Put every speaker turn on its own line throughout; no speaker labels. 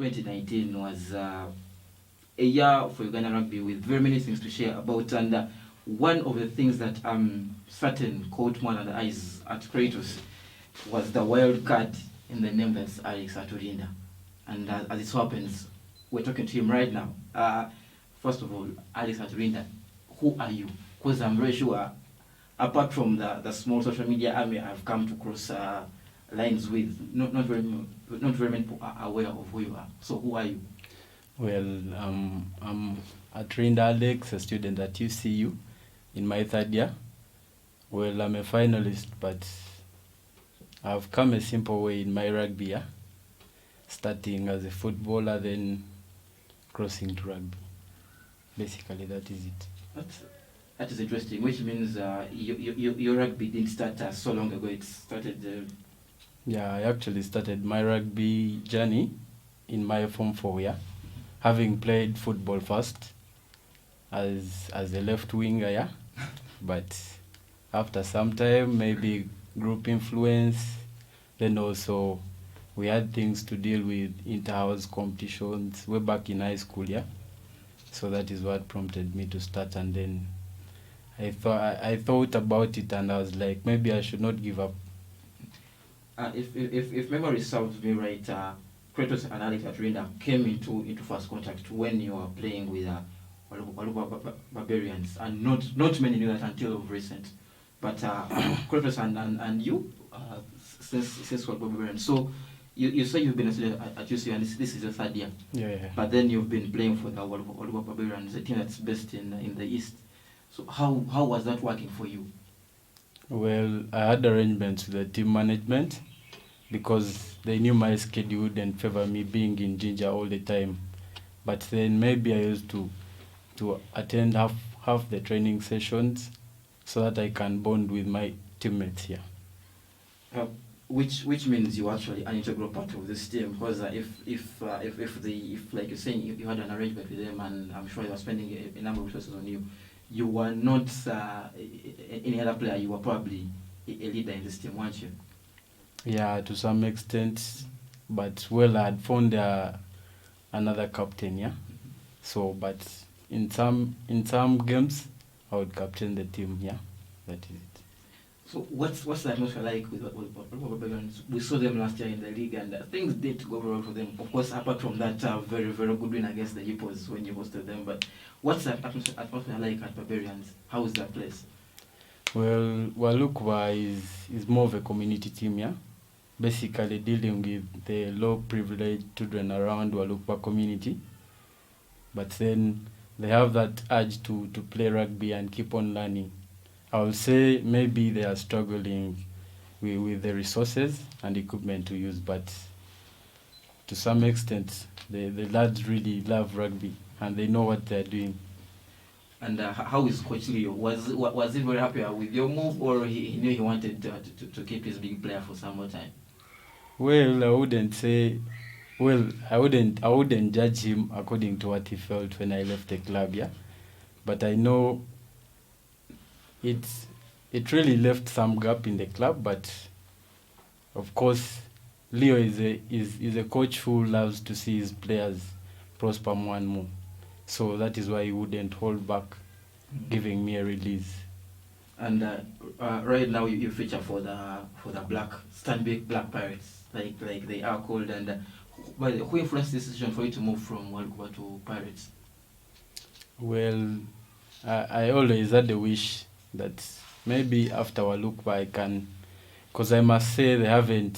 2019 was a year for Uganda Rugby with very many things to share about, and one of the things that I'm certain caught more than the eyes at Kratos was the wild card in the name that's Alex Aturinda. And as it so happens, we're talking to him right now. First of all, Alex Aturinda, who are you? Because I'm very sure, apart from the small social media army I've come to cross lines with, not very many people are aware of who you are. So who are you?
Well, I'm Aturinda Alex, a student at UCU in my third year. Well, I'm a finalist, but I've come a simple way in my rugby year, starting as a footballer, then crossing to rugby. Basically, that is it.
That is interesting, which means your rugby didn't start so long ago. It started...
Yeah, I actually started my rugby journey in my Form 4 year, having played football first as a left winger, yeah. But after some time, maybe group influence, then also we had things to deal with, inter-house competitions way back in high school, yeah. So that is what prompted me to start, and then I thought about it, and I was like, maybe I should not give up.
If memory serves me right, Kratos and Alex Aturinda came into first contact when you were playing with Waluba Barbarians, and not many knew that until of recent. But Kratos and you, since Waluba Barbarians. So you say you've been a student at UCU, and this is your third year.
Yeah.
But then you've been playing for the Waluba Barbarians, a team that's based in the East. So how was that working for you?
Well, I had arrangements with the team management because they knew my schedule wouldn't favor me being in Ginger all the time. But then maybe I used to attend half the training sessions so that I can bond with my teammates here.
Which means you actually an integral part of this team, because if like you're saying, you had an arrangement with them, and I'm sure they were spending a number of resources on you, you were not any other player. You were probably a leader in this team, weren't you?
Yeah, to some extent, but well, I had found another captain, yeah. So, but in some games, I would captain the team, yeah. That is it.
So what's the atmosphere like with Barbarians? We saw them last year in the league, and things did go well for them. Of course, apart from that very, very good win against the Hippos when you hosted them. But what's the atmosphere like at Barbarians? How is that place?
Well, Walukwa is more of a community team, yeah. Basically dealing with the low privileged children around Walukwa community. But then they have that urge to play rugby and keep on learning. I will say maybe they are struggling with the resources and equipment to use, but to some extent, the lads really love rugby and they know what they're doing.
And how is Coach Leo? Was he very happy with your move, or he knew he wanted to keep his big player for some more time?
Well, I wouldn't judge him according to what he felt when I left the club, yeah. But I know it really left some gap in the club, but of course Leo is a coach who loves to see his players prosper more and more. So that is why he wouldn't hold back giving me a release. And
right now you feature for the Stanbic Black Pirates, like they are called. And who influenced this decision for you to move from Walukwa to Pirates?
Well, I always had the wish that maybe after Walukwa I can, because I must say they haven't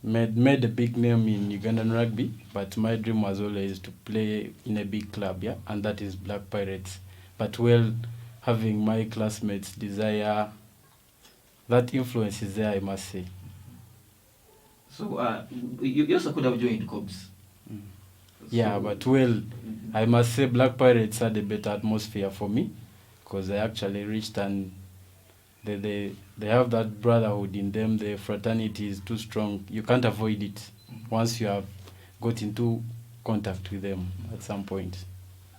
made a big name in Ugandan rugby, but my dream was always to play in a big club, yeah, and that is Black Pirates. But well, having my classmates' desire, that influence is there, I must say.
So you also could have joined Cobs.
Yeah, but well, I must say Black Pirates had a better atmosphere for me, because I actually reached, and they have that brotherhood in them. The fraternity is too strong. You can't avoid it once you have got into contact with them at some point.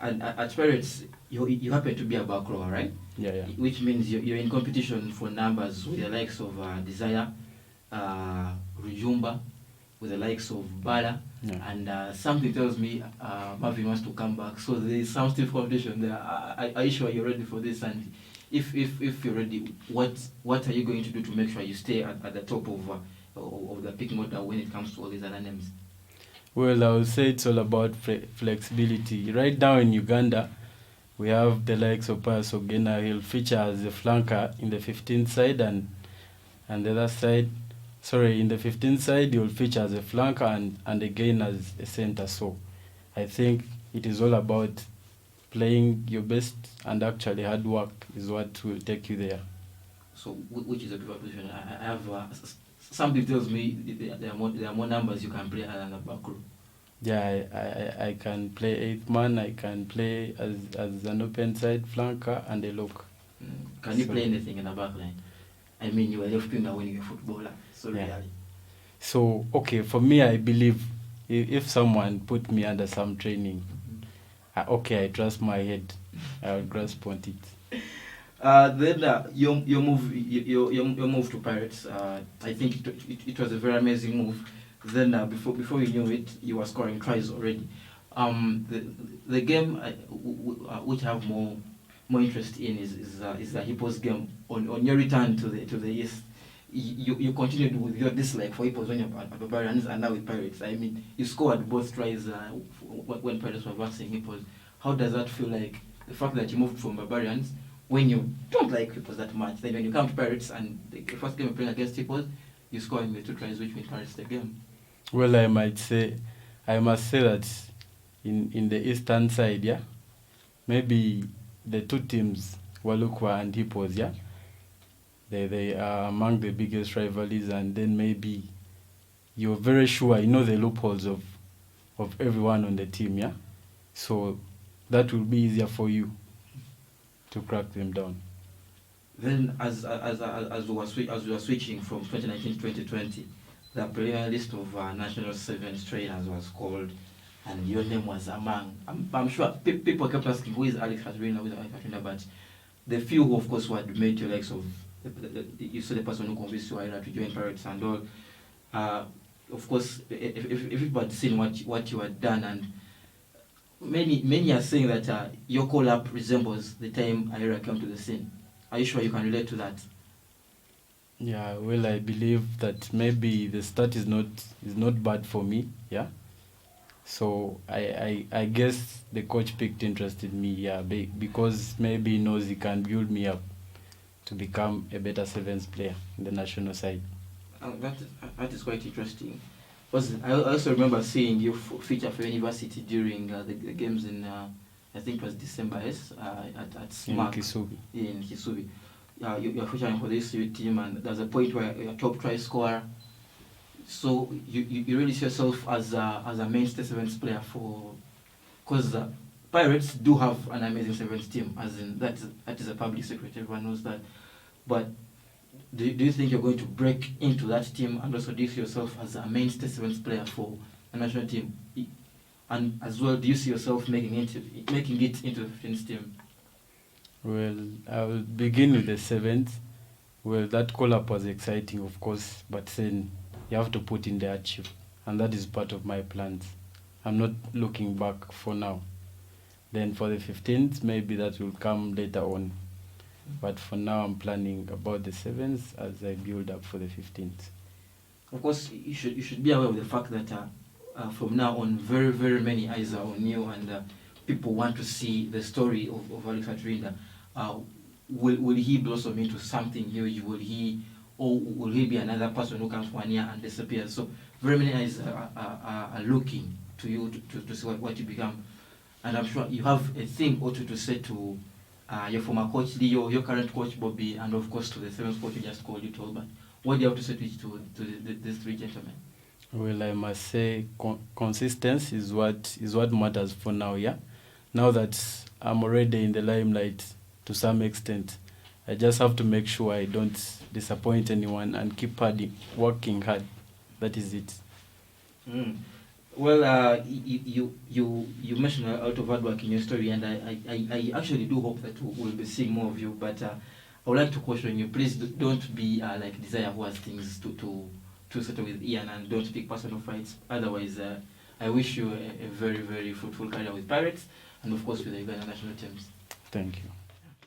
And at Pirates, you happen to be a back rower, right?
Yeah.
Which means you're in competition for numbers with the likes of Desire, Rujumba, with the likes of Bala,
Yeah.
and something tells me Marvin wants to come back. So there is some stiff competition there. Are you sure you're ready for this? And if you're ready, what are you going to do to make sure you stay at the top of the picking order when it comes to all these other names?
Well, I would say it's all about flexibility. Right now in Uganda, we have the likes of Pius Ogena. He'll feature as a flanker in the 15th side, and the other side, sorry, in the 15th side, he'll feature as a flanker and again as a center. So I think it is all about playing your best, and actually hard work is what will take you there.
So which is a preferred position? I have something tells me there are more numbers you can play other than the back row.
Yeah, I can play eighth man. I can play as an open side flanker and a lock.
Can you
So-
play anything in the back line? I mean, you were left winger when you were a footballer. So
Yeah.
really.
So, okay, for me, I believe if someone put me under some training, okay, I trust my head, I'll grasp on it.
Then your move to Pirates. I think it was a very amazing move. Then before you knew it, you were scoring tries already. The game which I have more interest in is the Hippos game. On your return to the East, you continued with your dislike for Hippos when you're at Barbarians and now with Pirates. I mean, you scored both tries when Pirates were versing Hippos. How does that feel like? The fact that you moved from Barbarians when you don't like Hippos that much, then when you come to Pirates and the first game you're playing against Hippos, you score in the 2 tries which win Pirates the game.
Well, I must say that in the eastern side, yeah, maybe the two teams, Walukwa and Hippos, yeah, they are among the biggest rivalries, and then maybe you're very sure you know the loopholes of everyone on the team, yeah, so that will be easier for you to crack them down.
Then as we were switching from 2019 to 2020, the preliminary list of national sevens trainers was called, and your name was among. I'm sure people kept asking who is Alex Aturinda, who is Alex Aturinda, but the few who of course who had made your likes of you saw the person who convinced you either to join Pirates and all. Of course, if people had seen what you had done, and many are saying that your call up resembles the time Ira came to the scene. Are you sure you can relate to that?
Yeah, well, I believe that maybe the start is not bad for me, yeah. So I guess the coach picked interest in me, yeah, because maybe he knows he can build me up to become a better sevens player in the national side.
That is quite interesting. Because I also remember seeing you feature for university during the games in I think it was December at
In
SMAC
Kisubi.
in Kisubi. You're featuring for this youth team, and there's a point where you're top try scorer. So you really see yourself as a mainstay sevens player for, because Pirates do have an amazing sevens team, as in that is a public secret, everyone knows that. But do you think you're going to break into that team, and also do you see yourself as a mainstay sevens player for a national team? And as well, do you see yourself making it into the 15th team?
Well, I will begin with the seventh. Well, that call-up was exciting, of course, but then you have to put in the achieve, and that is part of my plans. I'm not looking back for now. Then for the 15th, maybe that will come later on. But for now, I'm planning about the sevens as I build up for the 15th.
Of course, you should be aware of the fact that from now on, very, very many eyes are on you, and people want to see the story of Alex Aturinda. Will he blossom into something huge? Will he be another person who comes 1 year and disappears? So very many eyes are looking to you to see what you become. And I'm sure you have a thing or two to say to your former coach Leo, your current coach Bobby, and of course to the sevens coach you just called you, Tolbert. What do you have to say to these three gentlemen?
Well, I must say consistency is what matters for now, yeah? Now that I'm already in the limelight to some extent, I just have to make sure I don't disappoint anyone and keep working hard. That is it.
Well, you mentioned out of hard work in your story, and I actually do hope that we'll be seeing more of you. But I would like to caution you: please don't be like Desire, who has things to to settle with Ian and don't pick personal fights. Otherwise, I wish you a very, very fruitful career with Pirates and, of course, with the Uganda national teams.
Thank you.